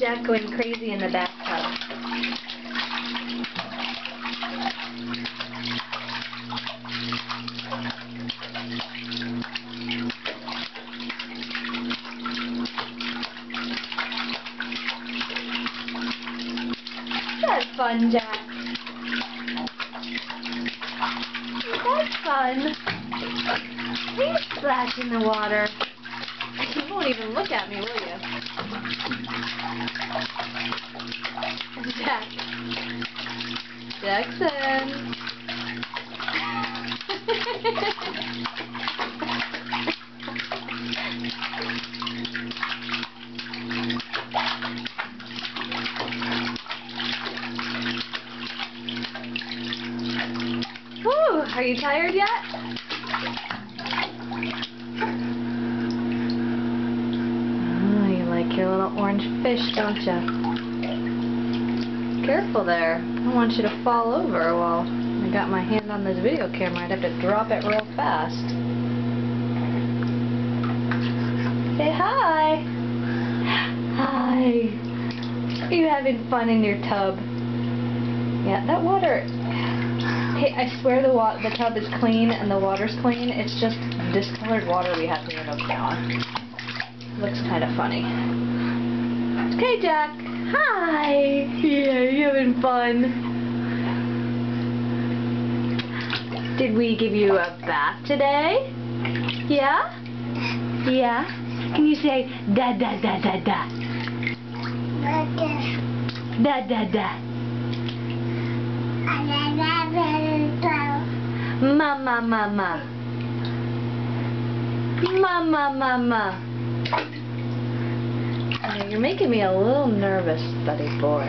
Jack going crazy in the bathtub. That's fun, Jack. That's fun. Please splash in the water. You won't even look at me, will you? Jack. Jackson. Whew, are you tired yet? Your little orange fish, don't you? Careful there. I don't want you to fall over while I got my hand on this video camera. I'd have to drop it real fast. Say hi. Hi. Are you having fun in your tub? Yeah, that water... Hey, I swear the tub is clean and the water's clean. It's just discolored water we have to end up on. Looks kind of funny. Okay, Jack. Hi. Yeah, you having fun? Did we give you a bath today? Yeah? Yeah? Can you say da da da da da? Da da da. Mama mama. Mama mama. You're making me a little nervous, buddy boy.